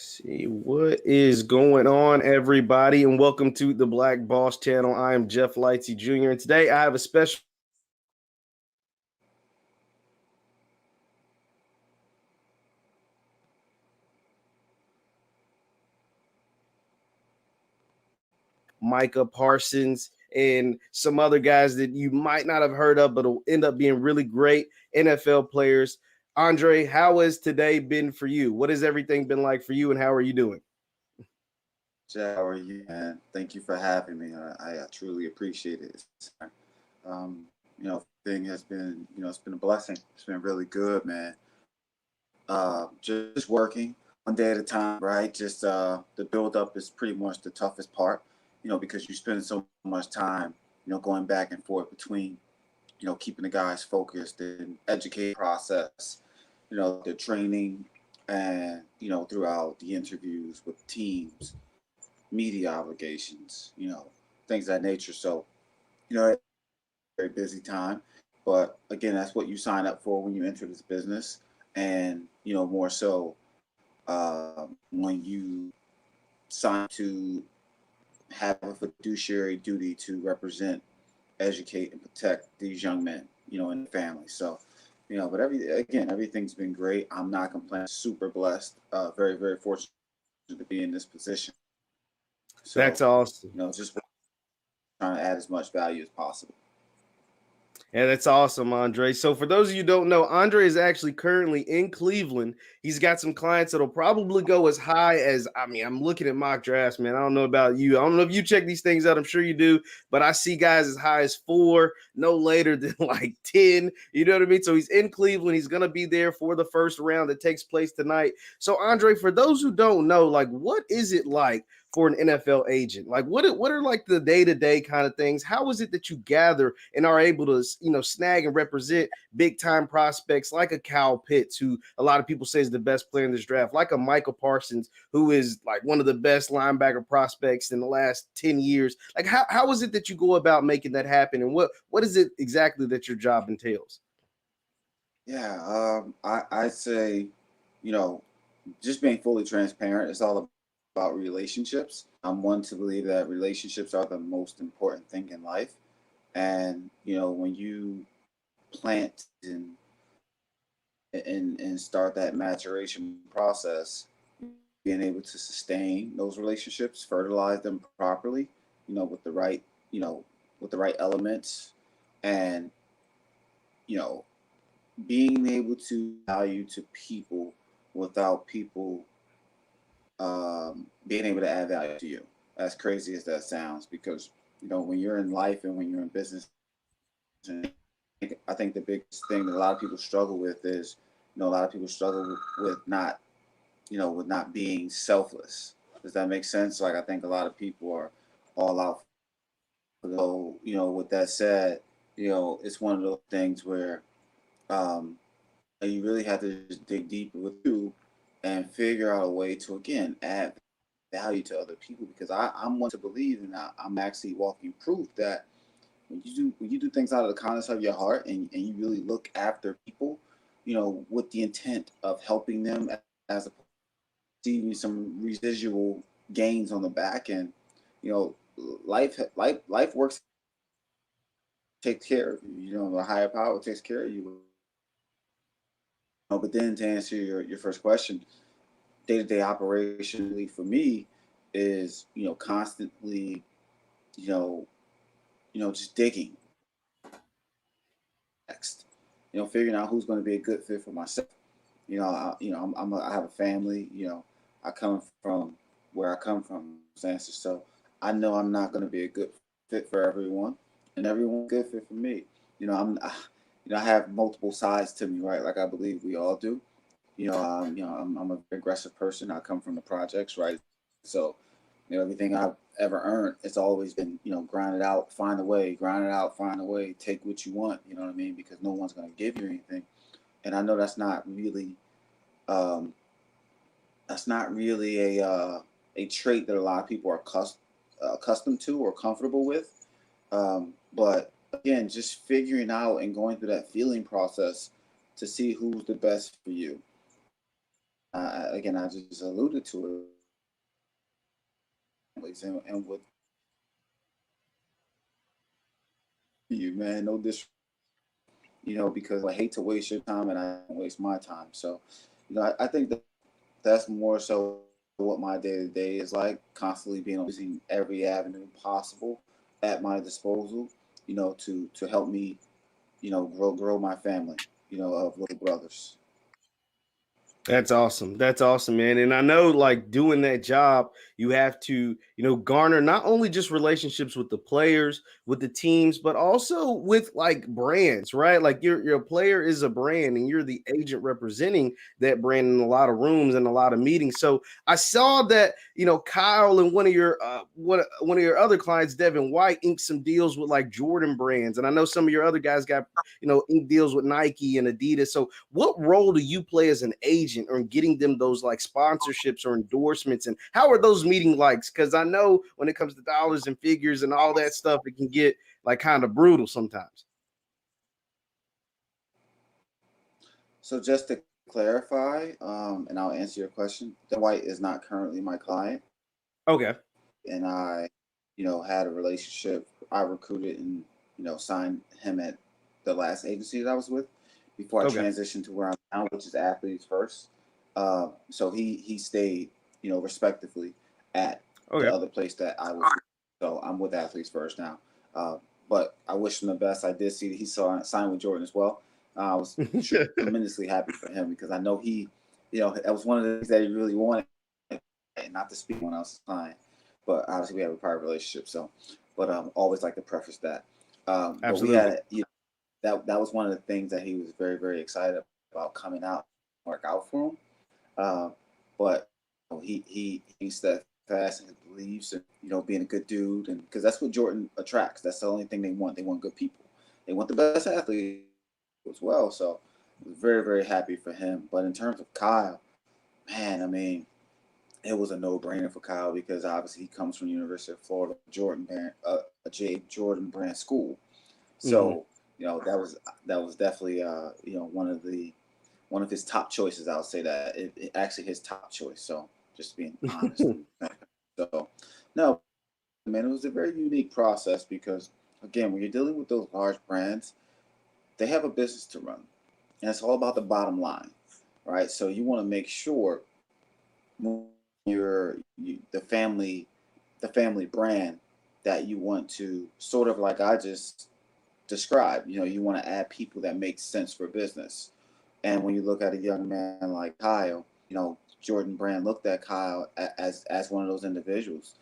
See what is going on, everybody, and welcome to the Black Boss Channel. I am Jeff Lightsy Jr., and today I have a special Micah Parsons and some other guys that you might not have heard of, but will end up being really great NFL players. Andre, how has today been for you? What has everything been like for you, and how are you doing? Jay, how are you, man? Thank you for having me. I truly appreciate it. Thing has been, it's been a blessing. It's been really good, man. Just working one day at a time, right? Just the build up is pretty much the toughest part, because you spend so much time, going back and forth between, keeping the guys focused and educate process, the training and, throughout the interviews with teams, media obligations, things of that nature. So, very busy time. But again, that's what you sign up for when you enter this business. And, more so when you sign to have a fiduciary duty to represent, educate, and protect these young men, and families. So, but everything's been great. I'm not complaining. Super blessed. Very, very fortunate to be in this position. That's So, awesome. just trying to add as much value as possible. Yeah, that's awesome, Andre. So, for those of you who don't know, Andre is actually currently in Cleveland. He's got some clients that'll probably go as high as, I'm looking at mock drafts, man. I don't know about you. I don't know if you check these things out. I'm sure you do, but I see guys as high as 4, no later than like 10. You know what I mean? So, he's in Cleveland. He's going to be there for the first round that takes place tonight. So, Andre, for those who don't know, like, what is it like for an NFL agent? Like what are like the day-to-day kind of things? How is it that you gather and are able to, snag and represent big time prospects like a Kyle Pitts, who a lot of people say is the best player in this draft, like a Michael Parsons, who is like one of the best linebacker prospects in the last 10 years? Like how is it that you go about making that happen? And what is it exactly that your job entails? Yeah, I say, you know, just being fully transparent. It's all about relationships. I'm one to believe that relationships are the most important thing in life. And when you plant and start that maturation process, being able to sustain those relationships, fertilize them properly, with the right, with the right elements, and you know, being able to value to people without people being able to add value to you. As crazy as that sounds, because when you're in life and when you're in business, and I think the biggest thing that a lot of people struggle with is, a lot of people struggle with not, with not being selfless. Does that make sense? Like I think a lot of people are all out. So with that said, it's one of those things where um, you really have to just dig deeper with you and figure out a way to again add value to other people, because I'm one to believe, and I'm actually walking proof that when you do things out of the kindness of your heart, and you really look after people, with the intent of helping them as a receiving some residual gains on the back end, you know life works, takes care of you. The higher power takes care of you. But then to answer your first question, day-to-day operationally for me is constantly you know just digging next, figuring out who's going to be a good fit for myself. I have a family. I come from where I come from, so I know I'm not going to be a good fit for everyone, and everyone's a good fit for me. I have multiple sides to me, right? Like I believe we all do. I'm a very aggressive person. I come from the projects, right? So, everything I've ever earned, it's always been, grind it out, find a way, grind it out, find a way, take what you want. You know what I mean? Because no one's going to give you anything, and I know um, that's not really a trait that a lot of people are accustomed to or comfortable with. But again, just figuring out and going through that feeling process to see who's the best for you. again, I just alluded to it, and with you, man, no disrespect, because I hate to waste your time and I don't waste my time. So, I think that that's more so what my day to day is like, constantly being using every avenue possible at my disposal, to help me, grow my family, of little brothers. That's awesome. That's awesome, man. And I know, like, doing that job, you have to, garner not only just relationships with the players, with the teams, but also with like brands, right? Like your player is a brand and you're the agent representing that brand in a lot of rooms and a lot of meetings. So I saw that, Kyle and one of your other clients, Devin White, inked some deals with like Jordan brands. And I know some of your other guys got, ink deals with Nike and Adidas. So what role do you play as an agent or in getting them those like sponsorships or endorsements, and how are those meeting likes? Because I know when it comes to dollars and figures and all that stuff, it can get like kind of brutal sometimes. So just to clarify, and I'll answer your question, the White is not currently my client, Okay. and I, had a relationship. I recruited and signed him at the last agency that I was with before I Okay. transitioned to where I'm now, which is Athletes First. So he stayed, respectively at the Okay. other place that I was. So I'm with Athletes First now. Uh, but I wish him the best. I did see that he signed with Jordan as well. I was tremendously happy for him because I know he, that was one of the things that he really wanted, and not to speak when I was signed, but obviously we have a prior relationship. So, but always like to preface that. But we Absolutely. had, that was one of the things that he was very, very excited about coming out, work out for him. Uh, but he's steadfast in his beliefs and being a good dude, and because that's what Jordan attracts. That's the only thing they want. They want good people. They want the best athletes as well. So I was very, very happy for him. But in terms of Kyle, man, I mean, it was a no-brainer for Kyle because obviously he comes from the University of Florida, a J. Jordan brand school. Hmm. So that was definitely one of his top choices. I would say that it actually his top choice. So just being honest. So no, man, it was a very unique process because again, when you're dealing with those large brands, they have a business to run, and it's all about the bottom line, right? So you want to make sure the family brand that you want to sort of like I just described. You want to add people that make sense for business. And when you look at a young man like Kyle, Jordan Brand looked at Kyle as one of those individuals.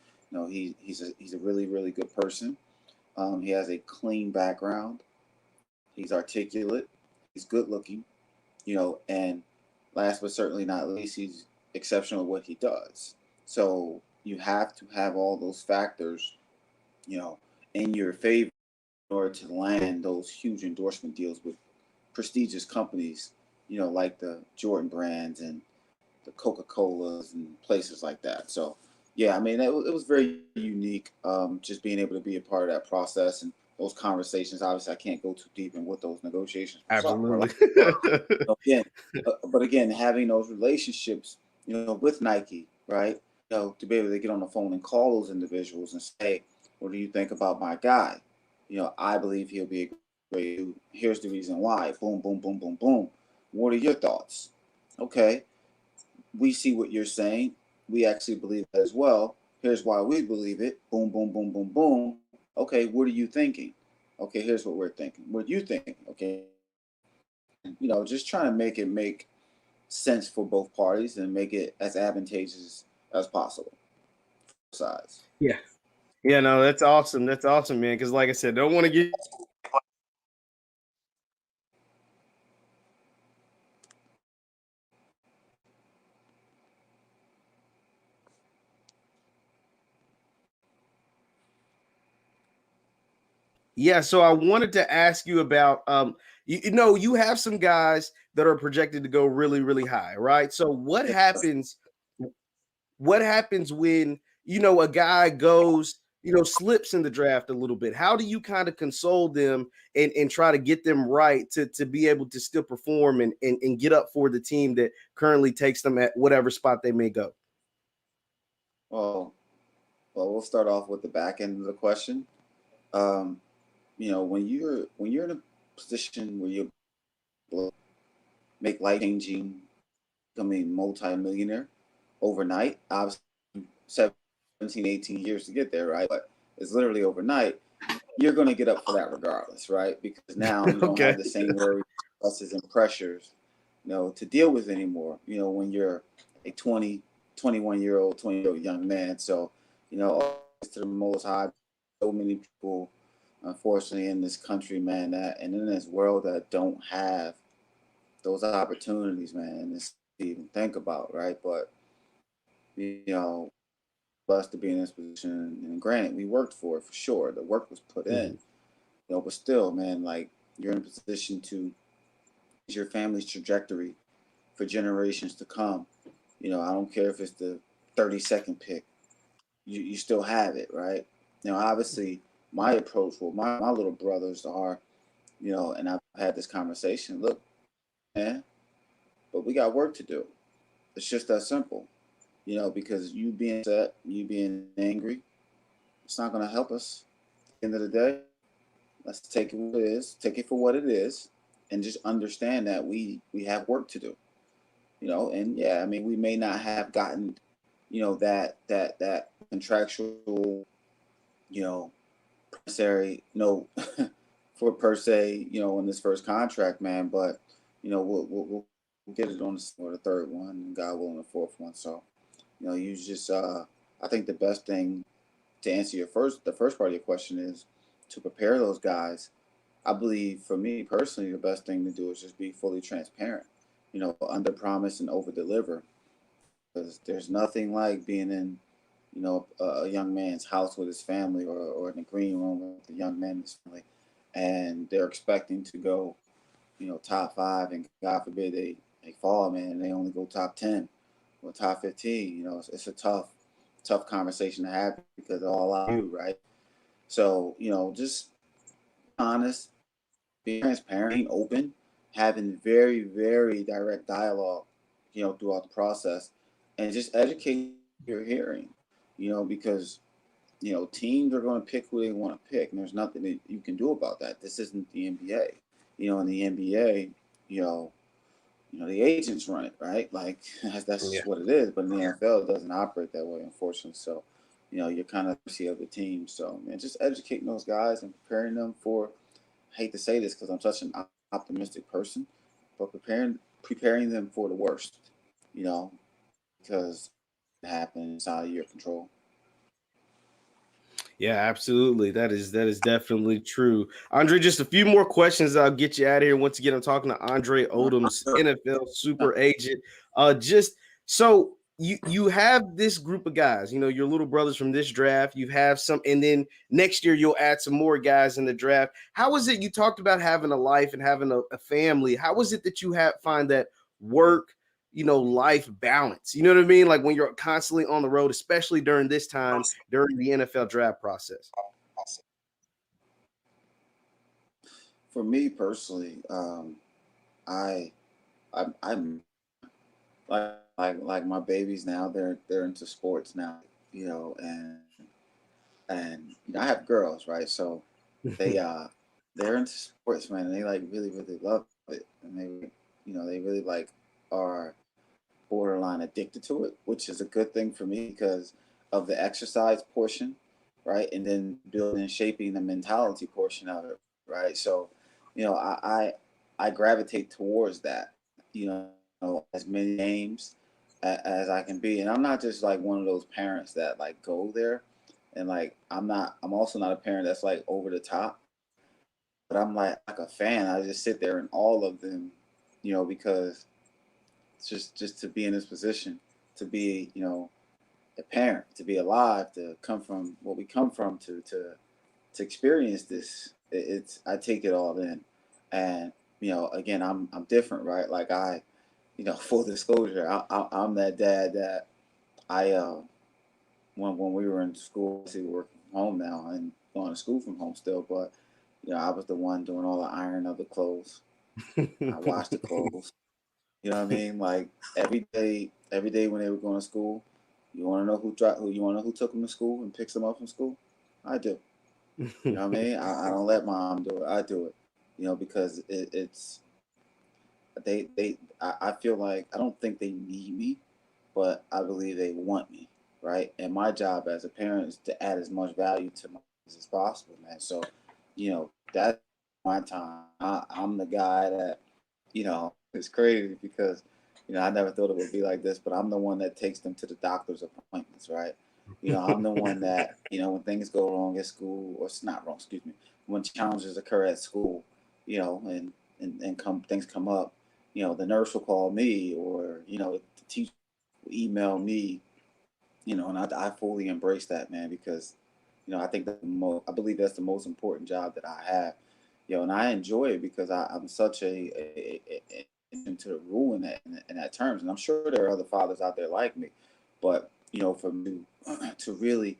He's a really really good person. He has a clean background. He's articulate. He's good looking. And last but certainly not least, he's exceptional at what he does. So you have to have all those factors, you know, in your favor in order to land those huge endorsement deals with prestigious companies, like the Jordan brands and the Coca Colas and places like that. So, yeah, I mean, it was very unique, just being able to be a part of that process and those conversations. Obviously, I can't go too deep in what those negotiations were Absolutely. like. Again, but again, having those relationships, with Nike, right? To be able to get on the phone and call those individuals and say, "What do you think about my guy? I believe he'll be a great dude. Here's the reason why." Boom, boom, boom, boom, boom. What are your thoughts? Okay, we see what you're saying. We actually believe it as well. Here's why we believe it. Boom, boom, boom, boom, boom. Okay, what are you thinking? Okay, here's what we're thinking. What do you think? Okay, just trying to make it make sense for both parties and make it as advantageous as possible. Sides. Yeah. Yeah, no, that's awesome. That's awesome, man. Because like I said, don't want to get. Yeah, so I wanted to ask you about you have some guys that are projected to go really, really high, right? So what happens when, a guy goes, slips in the draft a little bit? How do you kind of console them and try to get them right to be able to still perform and get up for the team that currently takes them at whatever spot they may go? Well, we'll start off with the back end of the question. When you're in a position where you make life changing, becoming multi-millionaire overnight, obviously 17, 18 years to get there, right? But it's literally overnight. You're going to get up for that regardless, right? Because now you don't Okay. have the same worries, stresses, and pressures, to deal with anymore. When you're a 20, 21-year-old, 20-year-old young man. So, to the most high, so many people, unfortunately, in this country, man, and in this world that don't have those opportunities, man. It's to even think about, right? But blessed to be in this position, and granted, we worked for it for sure. The work was put in, but still, man, like you're in a position to change your family's trajectory for generations to come. I don't care if it's the 32nd pick, you still have it, right? Obviously, my approach, well, my little brothers are, and I've had this conversation. Look, man, but we got work to do. It's just that simple, because you being upset, you being angry, it's not going to help us. At the end of the day, let's take it what it is, take it for what it is, and just understand that we have work to do. And yeah, I mean, we may not have gotten, that contractual, necessary note for per se, in this first contract, man. But we'll get it on the third one, and God willing, the fourth one. So, you just I think the best thing to answer the first part of your question is to prepare those guys. I believe for me personally, the best thing to do is just be fully transparent. Under promise and over deliver, because there's nothing like being in a young man's house with his family, or in the green room with the young man and his family, and they're expecting to go, top 5, and God forbid they fall, man, and they only go top 10 or top 15. It's a tough conversation to have because all I do, right? So, just honest, be transparent, being open, having very, very direct dialogue, throughout the process, and just educate your hearing, because teams are going to pick who they want to pick, and there's nothing that you can do about that. This isn't the NBA. In the NBA, the agents run it, right? Like that's just what it is. But in the NFL, it doesn't operate that way, unfortunately. So, you're kind of mercy of the team. So, man, just educating those guys and preparing them for. I hate to say this because I'm such an optimistic person, but preparing them for the worst, because it happens out of your control. Yeah, absolutely. That is definitely true. Andre, just a few more questions. I'll get you out of here. Once again, I'm talking to Andre Odom's NFL super agent. Just so you have this group of guys, your little brothers from this draft. You have some, and then next year you'll add some more guys in the draft. How is it? You talked about having a life and having a family. How is it that you find that work, life balance? You know what I mean? Like when you're constantly on the road, especially during this time, during the NFL draft process. For me personally, I, I'm like my babies now. They're into sports now, and I have girls, right? So they they're into sports, man. And they like really really love it, and they really like are borderline addicted to it, which is a good thing for me because of the exercise portion, right? And then building and shaping the mentality portion of it, right? So, I gravitate towards that, as many games as I can be. And I'm not just like one of those parents that like go there and like I'm also not a parent that's like over the top, but I'm like a fan. I just sit there in all of them, because just to be in this position, to be, a parent, to be alive, to come from what we come from, to experience this. It's I take it all in, and again, I'm different, right? Like full disclosure, I'm that dad that I when we were in school, we were working home now and going to school from home still, but I was the one doing all the iron of the clothes. I washed the clothes. You know what I mean? Like every day when they were going to school, you want to know who you want to know who took them to school and picks them up from school? I do. You know what I mean? I don't let mom do it. I do it. Because it's I feel like I don't think they need me, but I believe they want me, right? And my job as a parent is to add as much value to my kids as possible, man. So, that's my time. I'm the guy that, it's crazy because, I never thought it would be like this, but I'm the one that takes them to the doctor's appointments, right? I'm the one that, when things go wrong at school, or it's not wrong, excuse me, when challenges occur at school, and things come up, the nurse will call me, or, the teacher will email me, and I fully embrace that, man, because, I think I believe that's the most important job that I have, and I enjoy it because I'm such into the rule in that terms, and I'm sure there are other fathers out there like me, but for me to really,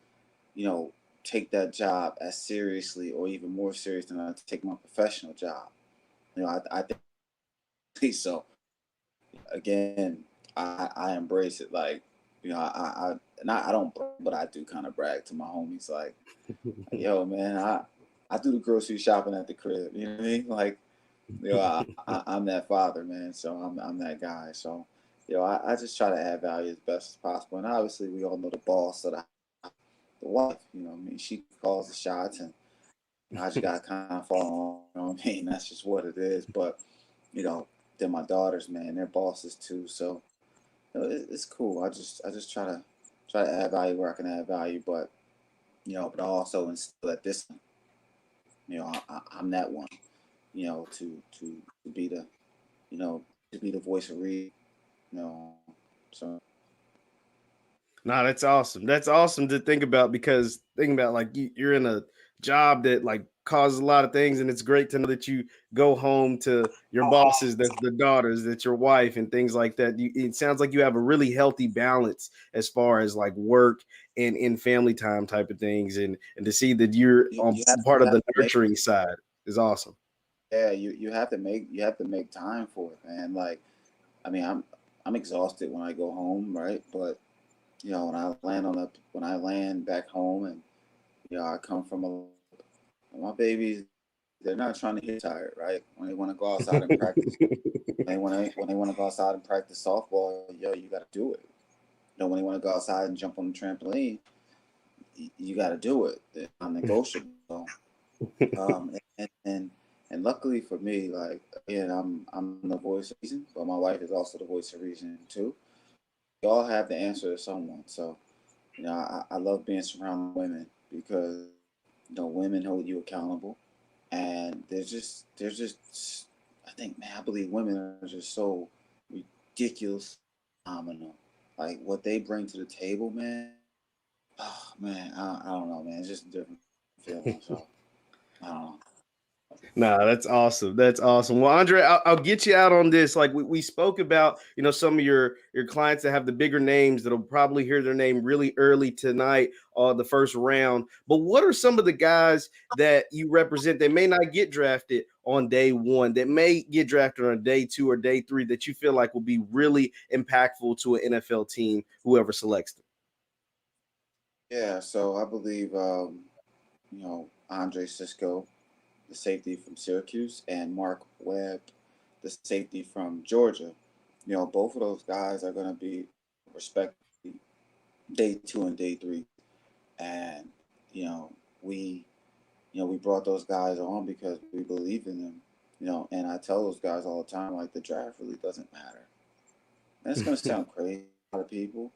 you know, take that job as seriously or even more serious than I take my professional job. I think so. Again, I embrace it. Like, I don't, but I do kind of brag to my homies. Like, yo, man, I do the grocery shopping at the crib. You know what I mean? Like, I'm that father, man. So I'm that guy. So, I just try to add value as best as possible. And obviously, we all know the boss of the wife. I mean, she calls the shots, and I just got to kind of follow on. You know what I mean? That's just what it is. But you know, then my daughters, man, they're bosses too. So it's cool. I just try to add value where I can add value, but but also instill that this, I'm that one. To be the, to be the voice of reason. You know, so No, that's awesome. That's awesome to think about because thinking about like you're in a job that like causes a lot of things, and it's great to know that you go home to your bosses, that's the daughters, that's your wife, and things like that. It sounds like you have a really healthy balance as far as like work and in family time type of things, and to see that you're you, on you have part you of have the to make nurturing side is awesome. yeah you have to make time for it, man. Like, I mean, I'm exhausted when I go home, right? But when I land back home, and I come from my babies, they're not trying to get tired, right? When they want to go outside and practice, when they want to go outside and practice softball, you got to do it. When they want to go outside and jump on the trampoline, you got to do it. It's non-negotiable. And luckily for me, like, again, I'm the voice of reason, but my wife is also the voice of reason too. We all have the answer to someone. So I love being surrounded by women because women hold you accountable, and there's just I think, man, I believe women are just so ridiculous, phenomenal. Like what they bring to the table, man. Oh man, I don't know, man. It's just a different feeling. So I don't know. Nah, that's awesome. That's awesome. Well, Andre, I'll get you out on this. Like we spoke about, some of your clients that have the bigger names that'll probably hear their name really early tonight or the first round. But what are some of the guys that you represent that may not get drafted on day one, that may get drafted on day two or day three, that you feel like will be really impactful to an NFL team, whoever selects them? Yeah, so I believe Andre Cisco, the safety from Syracuse, and Mark Webb, the safety from Georgia. Both of those guys are going to be respectively day two and day three, and you know we we brought those guys on because we believe in them. And I tell those guys all the time, like, the draft really doesn't matter. And it's going to sound crazy to a lot of people,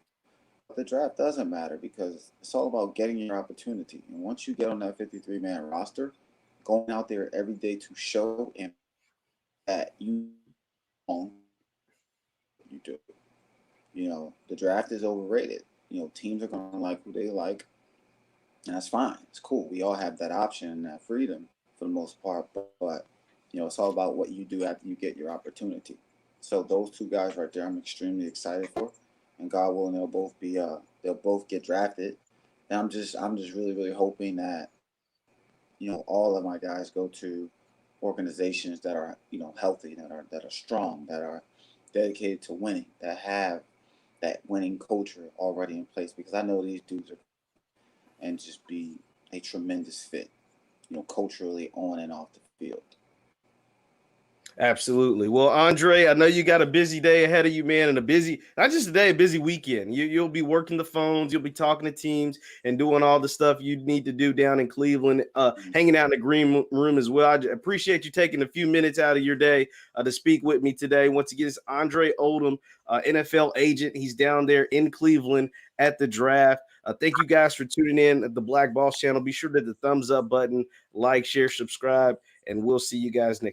but the draft doesn't matter because it's all about getting your opportunity. And once you get on that 53-man roster, going out there every day to show and that own, you do. The draft is overrated. Teams are going to like who they like, and that's fine. It's cool. We all have that option and that freedom for the most part, but it's all about what you do after you get your opportunity. So those two guys right there, I'm extremely excited for, and God willing, they'll both get drafted. And I'm just really, really hoping that, all of my guys go to organizations that are, healthy, that are strong, that are dedicated to winning, that have that winning culture already in place. Because I know these dudes are and just be a tremendous fit, culturally on and off the field. Absolutely. Well, Andre, I know you got a busy day ahead of you, man, and not just a day, a busy weekend. You'll be working the phones, you'll be talking to teams and doing all the stuff you need to do down in Cleveland, hanging out in the green room as well. I appreciate you taking a few minutes out of your day to speak with me today. Once again, it's Andre Odom, NFL agent. He's down there in Cleveland at the draft. Thank you guys for tuning in at the Black Boss channel. Be sure to hit the thumbs up button, like, share, subscribe, and we'll see you guys next